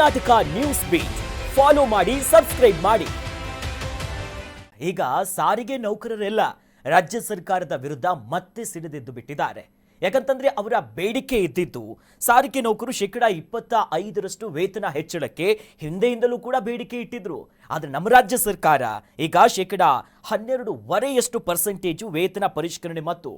Karnataka news beet follow ಮಾಡಿ, subscribe ಮಾಡಿ. ಈಗ ಸಾರಿಗೆ ನೌಕರರೆಲ್ಲ ರಾಜ್ಯ ಸರ್ಕಾರದ ವಿರುದ್ಧ ಮತ್ತೆ ಸಿಡಿದೆದ್ದು ಬಿಟ್ಟಿದ್ದಾರೆ. ಯಾಕಂತಂದ್ರೆ ಅವರ ಬೇಡಿಕೆ ಇದ್ದಿದ್ದು ಸಾರಿಗೆ ನೌಕರು 25% ವೇತನ ಹೆಚ್ಚಳಕ್ಕೆ ಹಿಂದೆಯಿಂದಲೂ ಕೂಡ ಬೇಡಿಕೆ ಇಟ್ಟಿದ್ರು. ಆದ್ರೆ ನಮ್ಮ ರಾಜ್ಯ ಸರ್ಕಾರ ಈಗ 12.5% ವೇತನ ಪರಿಷ್ಕರಣೆ ಮತ್ತು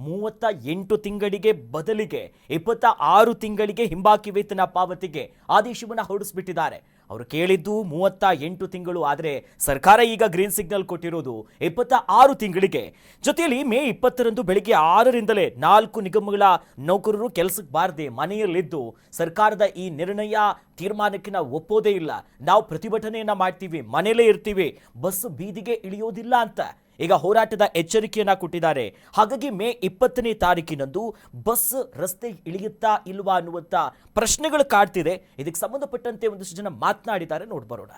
38 ತಿಂಗಳಿಗೆ ಬದಲಿಗೆ 26 ತಿಂಗಳಿಗೆ ಹಿಂಬಾಕಿ ವೇತನ ಪಾವತಿಗೆ ಆದೇಶವನ್ನು ಹೊರಡಿಸಿಬಿಟ್ಟಿದ್ದಾರೆ. ಅವರು ಕೇಳಿದ್ದು 38 ತಿಂಗಳು, ಆದರೆ ಸರ್ಕಾರ ಈಗ ಗ್ರೀನ್ ಸಿಗ್ನಲ್ ಕೊಟ್ಟಿರೋದು 26 ತಿಂಗಳಿಗೆ. ಜೊತೆಯಲ್ಲಿ ಮೇ 20ರಂದು ಬೆಳಿಗ್ಗೆ 6ರಿಂದಲೇ 4 ನಿಗಮಗಳ ನೌಕರರು ಕೆಲಸಕ್ಕೆ ಬಾರದೆ ಮನೆಯಲ್ಲಿದ್ದು ಸರ್ಕಾರದ ಈ ತೀರ್ಮಾನಕ್ಕೆ ನಾವು ಒಪ್ಪೋದೇ ಇಲ್ಲ, ನಾವು ಪ್ರತಿಭಟನೆಯನ್ನ ಮಾಡ್ತೀವಿ, ಮನೆಯಲ್ಲೇ ಇರ್ತೀವಿ, ಬಸ್ ಬೀದಿಗೆ ಇಳಿಯೋದಿಲ್ಲ ಅಂತ ಈಗ ಹೋರಾಟದ ಎಚ್ಚರಿಕೆಯನ್ನ ಕೊಟ್ಟಿದ್ದಾರೆ. ಹಾಗಾಗಿ ಮೇ 20ನೇ ತಾರೀಕಿನಂದು ಬಸ್ ರಸ್ತೆ ಇಳಿಯುತ್ತಾ ಇಲ್ವಾ ಅನ್ನುವಂತ ಪ್ರಶ್ನೆಗಳು ಕಾಡ್ತಿದೆ. ಇದಕ್ಕೆ ಸಂಬಂಧಪಟ್ಟಂತೆ ಒಂದಷ್ಟು ಜನ ಮಾತನಾಡಿದ್ದಾರೆ, ನೋಡ್ಬರೋಣ.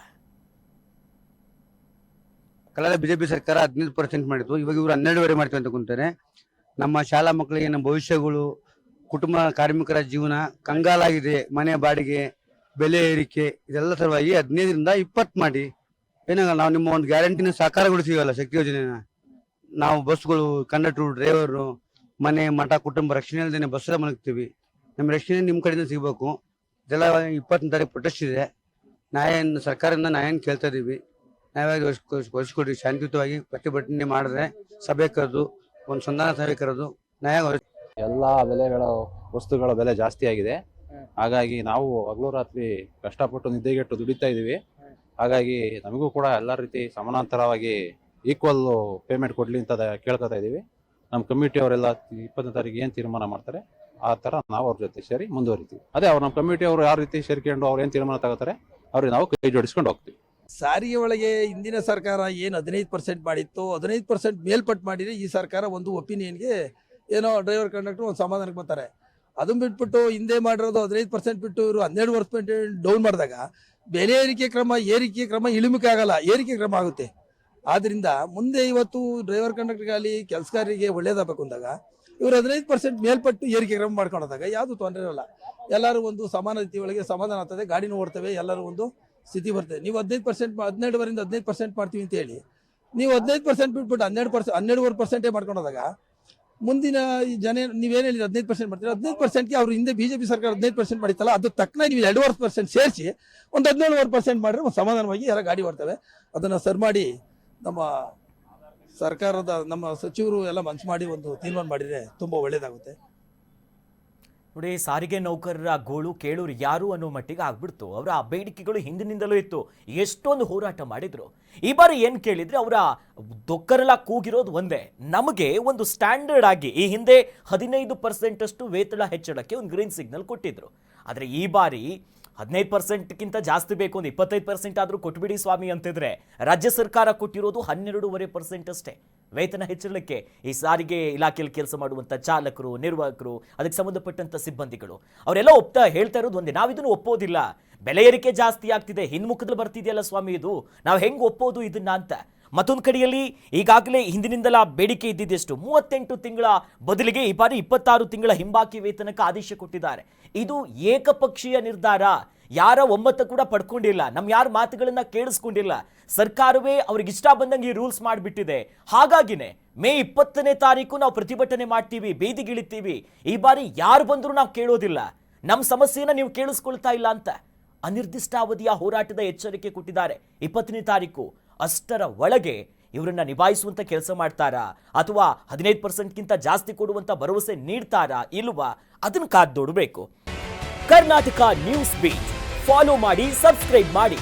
ಕಳೆದ ಬಿಜೆಪಿ ಸರ್ಕಾರ 15% ಮಾಡಿತ್ತು, ಇವಾಗ ಇವರು 12.5 ಮಾಡ್ತೀವಿ ಅಂತ ಕುಂತಾರೆ. ನಮ್ಮ ಶಾಲಾ ಮಕ್ಕಳಿಗೆ ನಮ್ಮ ಭವಿಷ್ಯಗಳು, ಕುಟುಂಬ ಕಾರ್ಮಿಕರ ಜೀವನ ಕಂಗಾಲಾಗಿದೆ. ಮನೆ ಬಾಡಿಗೆ, ಬೆಲೆ ಏರಿಕೆ, ಇದೆಲ್ಲ ಸಲುವಾಗಿ 15ರಿಂದ 20 ಮಾಡಿ. ಏನಾಗಲ್ಲ, ನಾವು ನಿಮ್ಮ ಒಂದು ಗ್ಯಾರಂಟಿನ ಸಾಕಾರಗೊಳಿಸಿವಲ್ಲ ಶಕ್ತಿ ಯೋಜನೆನ. ನಾವು ಬಸ್ಗಳು, ಕಂಡಕ್ಟ್ರು, ಡ್ರೈವರು, ಮನೆ ಮಠ ಕುಟುಂಬ ರಕ್ಷಣೆ ಇಲ್ಲದೇನೆ ಬಸ್ಸಲ್ಲೇ ಮಲಗ್ತೀವಿ. ನಮ್ಮ ರಕ್ಷಣೆ ನಿಮ್ಮ ಕಡೆಯಿಂದ ಸಿಗಬೇಕು. ಇದೆಲ್ಲ 20ನೇ ತಾರೀಕು ಪ್ರೊಟೆಸ್ಟ್ ಇದೆ. ಸರ್ಕಾರದಿಂದ ನ್ಯಾಯನ ಕೇಳ್ತಾ ಇದೀವಿ. ನ್ಯಾಯವಾಗಿ ಒಲಿಸ್ಕೊಡ್ರಿ. ಶಾಂತಿಯುತವಾಗಿ ಪ್ರತಿಭಟನೆ ಮಾಡಿದ್ರೆ ಸಭೆ ಕರೆದು ಒಂದು ಸಂಧಾನ ಸಭೆ ಕರೆದು ನ್ಯಾಯ. ಎಲ್ಲ ಬೆಲೆಗಳ ವಸ್ತುಗಳ ಬೆಲೆ ಜಾಸ್ತಿ ಆಗಿದೆ. ಹಾಗಾಗಿ ನಾವು ಹಗಲು ರಾತ್ರಿ ಕಷ್ಟಪಟ್ಟು ನಿದ್ದೆಗೆಟ್ಟು ದುಡಿತಾ ಇದೀವಿ. ಹಾಗಾಗಿ ನಮಗೂ ಕೂಡ ಎಲ್ಲ ರೀತಿ ಸಮಾನಾಂತರವಾಗಿ ಈಕ್ವಲ್ ಪೇಮೆಂಟ್ ಕೊಡ್ಲಿ ಅಂತ ಕೇಳ್ಕೊತಾ ಇದೀವಿ. ನಮ್ಮ ಕಮಿಟಿ ಅವರೆಲ್ಲ 20ನೇ ತಾರೀಕು ಏನು ತೀರ್ಮಾನ ಮಾಡ್ತಾರೆ ಆ ಥರ ನಾವು ಅವ್ರ ಜೊತೆ ಸೇರಿ ಮುಂದುವರಿತೀವಿ. ಅದೇ ಅವ್ರು ನಮ್ಮ ಕಮಿಟಿ ಅವರು ಯಾವ ರೀತಿ ಸೇರ್ಕೊಂಡು ಅವ್ರು ಏನು ತೀರ್ಮಾನ ತಗೋತಾರೆ ಅವ್ರಿಗೆ ನಾವು ಕೈ ಜೋಡಿಸ್ಕೊಂಡು ಹೋಗ್ತೀವಿ. ಸಾರಿಗೆ ಒಳಗೆ ಹಿಂದಿನ ಸರ್ಕಾರ ಏನು 15% ಮಾಡಿತ್ತು, 15% ಮೇಲ್ಪಟ್ಟು ಮಾಡಿದರೆ ಈ ಸರ್ಕಾರ ಒಂದು ಒಪಿನಿಯನ್ಗೆ ಏನೋ ಡ್ರೈವರ್ ಕಂಡಕ್ಟರ್ ಒಂದು ಸಮಾಧಾನಕ್ಕೆ ಬರ್ತಾರೆ. ಅದನ್ನು ಬಿಟ್ಬಿಟ್ಟು ಹಿಂದೆ ಮಾಡಿರೋದು 15% ಬಿಟ್ಟು ಇವರು 12% ಡೌನ್ ಮಾಡಿದಾಗ ಬೆಲೆ ಏರಿಕೆ ಕ್ರಮ ಇಳಿಮುಖ ಆಗಲ್ಲ, ಏರಿಕೆ ಕ್ರಮ ಆಗುತ್ತೆ. ಆದ್ದರಿಂದ ಮುಂದೆ ಇವತ್ತು ಡ್ರೈವರ್ ಕಂಡಕ್ಟರ್ಗಾಗಲಿ ಕೆಲಸಗಾರರಿಗೆ ಒಳ್ಳೇದಾಗಬೇಕು ಅಂದಾಗ ಇವರು 15% ಮೇಲ್ಪಟ್ಟು ಏರಿಕೆ ಕ್ರಮ ಮಾಡ್ಕೊಂಡಾಗ ಯಾವುದು ತೊಂದರೆ ಇರಲ್ಲ. ಎಲ್ಲರೂ ಒಂದು ಸಮಾನ ರೀತಿ ಒಳಗೆ ಸಮಾಧಾನ ಆಗ್ತದೆ, ಗಾಡಿನೂ ಓಡ್ತವೆ, ಎಲ್ಲರೂ ಒಂದು ಸ್ಥಿತಿ ಬರ್ತದೆ. ನೀವು 15% 12ವರಿಂದ 15% ಮಾಡ್ತೀವಿ ಅಂತ ಹೇಳಿ ನೀವು 15% ಬಿಟ್ಬಿಟ್ಟು 12.5% ಮಾಡ್ಕೊಂಡಾಗ ಮುಂದಿನ ಜನ ನೀವೇನು ಹೇಳಿದ್ರೆ 15% ಮಾಡ್ತೀರಾ, 15%ಗೆ ಅವರು ಹಿಂದೆ ಬಿಜೆಪಿ ಸರ್ಕಾರ 15% ಮಾಡಿತ್ತಲ್ಲ, ಅದು ತಕ್ಕನ ನೀವು 2.5% ಸೇರಿಸಿ ಒಂದು 17.5% ಮಾಡಿದ್ರೆ ಒಂದು ಸಮಾಧಾನವಾಗಿ ಎಲ್ಲ ಗಾಡಿ ಬರ್ತವೆ. ಅದನ್ನು ಸರ್ ಮಾಡಿ ನಮ್ಮ ಸರ್ಕಾರದ ನಮ್ಮ ಸಚಿವರು ಎಲ್ಲ ಮನಸ್ಸು ಮಾಡಿ ಒಂದು ತೀರ್ಮಾನ ಮಾಡಿದರೆ ತುಂಬ ಒಳ್ಳೇದಾಗುತ್ತೆ. ನೋಡಿ, ಸಾರಿಗೆ ನೌಕರರ ಗೋಳು ಕೇಳೋರು ಯಾರು ಅನ್ನೋ ಮಟ್ಟಿಗೆ ಆಗ್ಬಿಡ್ತು. ಅವರ ಬೇಡಿಕೆಗಳು ಹಿಂದಿನಿಂದಲೂ ಇತ್ತು, ಎಷ್ಟೊಂದು ಹೋರಾಟ ಮಾಡಿದ್ರು. ಈ ಬಾರಿ ಏನು ಕೇಳಿದ್ರೆ ಅವರ ದೊಕ್ಕರಲ ಕೂಗಿರೋದು ಒಂದೇ, ನಮಗೆ ಒಂದು ಸ್ಟ್ಯಾಂಡರ್ಡ್ ಆಗಿ ಈ ಹಿಂದೆ 15% ವೇತನ ಹೆಚ್ಚಳಕ್ಕೆ ಒಂದು ಗ್ರೀನ್ ಸಿಗ್ನಲ್ ಕೊಟ್ಟಿದ್ರು. ಆದರೆ ಈ ಬಾರಿ 15%ಕ್ಕಿಂತ ಜಾಸ್ತಿ ಬೇಕು, ಒಂದು 25% ಆದರೂ ಕೊಟ್ಬಿಡಿ ಸ್ವಾಮಿ ಅಂತಿದ್ರೆ ರಾಜ್ಯ ಸರ್ಕಾರ ಕೊಟ್ಟಿರೋದು 12.5% ಅಷ್ಟೇ ವೇತನ ಹೆಚ್ಚಳಕ್ಕೆ. ಈ ಸಾರಿಗೆ ಇಲಾಖೆಯಲ್ಲಿ ಕೆಲಸ ಮಾಡುವಂಥ ಚಾಲಕರು, ನಿರ್ವಾಹಕರು, ಅದಕ್ಕೆ ಸಂಬಂಧಪಟ್ಟಂಥ ಸಿಬ್ಬಂದಿಗಳು ಅವರೆಲ್ಲ ಹೇಳ್ತಾ ಇರೋದು ಒಂದೇ, ನಾವಿದನ್ನು ಒಪ್ಪೋದಿಲ್ಲ. ಬೆಲೆ ಏರಿಕೆ ಜಾಸ್ತಿ ಆಗ್ತಿದೆ, ಹಿನ್ಮುಖದಲ್ಲಿ ಬರ್ತಿದೆಯಲ್ಲ ಸ್ವಾಮಿ, ಇದು ನಾವು ಹೆಂಗೆ ಒಪ್ಪೋದು ಇದನ್ನ ಅಂತ. ಮತ್ತೊಂದು ಕಡೆಯಲ್ಲಿ ಈಗಾಗಲೇ ಹಿಂದಿನಿಂದಲ ಬೇಡಿಕೆ ಇದ್ದಿದ್ದೆಷ್ಟು 38 ತಿಂಗಳ ಬದಲಿಗೆ ಈ ಬಾರಿ 26 ತಿಂಗಳ ಹಿಂಬಾಕಿ ವೇತನಕ್ಕೆ ಆದೇಶ ಕೊಟ್ಟಿದ್ದಾರೆ. ಇದು ಏಕಪಕ್ಷೀಯ ನಿರ್ಧಾರ, ಯಾರ ಒಮ್ಮತ ಕೂಡ ಪಡ್ಕೊಂಡಿಲ್ಲ, ನಮ್ಮ ಯಾರ ಮಾತುಗಳನ್ನ ಕೇಳಿಸ್ಕೊಂಡಿಲ್ಲ. ಸರ್ಕಾರವೇ ಅವ್ರಿಗೆ ಇಷ್ಟ ಬಂದಂಗೆ ಈ ರೂಲ್ಸ್ ಮಾಡಿಬಿಟ್ಟಿದೆ. ಹಾಗಾಗಿನೇ ಮೇ 20ನೇ ತಾರೀಕು ನಾವು ಪ್ರತಿಭಟನೆ ಮಾಡ್ತೀವಿ, ಬೀದಿಗಿಳಿತೀವಿ. ಈ ಬಾರಿ ಯಾರು ಬಂದರೂ ನಾವು ಕೇಳೋದಿಲ್ಲ, ನಮ್ಮ ಸಮಸ್ಯೆನ ನೀವು ಕೇಳಿಸ್ಕೊಳ್ತಾ ಇಲ್ಲ ಅಂತ ಅನಿರ್ದಿಷ್ಟಾವಧಿಯ ಹೋರಾಟದ ಎಚ್ಚರಿಕೆ ಕೊಟ್ಟಿದ್ದಾರೆ. 20ನೇ ತಾರೀಕು ಅಷ್ಟರ ಒಳಗೆ ಇವರನ್ನ ನಿಭಾಯಿಸುವಂತ ಕೆಲಸ ಮಾಡ್ತಾರಾ ಅಥವಾ 15%ಗಿಂತ ಜಾಸ್ತಿ ಕೊಡುವಂತ ಭರವಸೆ ನೀಡ್ತಾರಾ ಇಲ್ವಾ, ಅದನ್ನು ಕಾದು ನೋಡಬೇಕು. ಕರ್ನಾಟಕ ನ್ಯೂಸ್ ಬೀಟ್ ಫಾಲೋ ಮಾಡಿ, ಸಬ್ಸ್ಕ್ರೈಬ್ ಮಾಡಿ.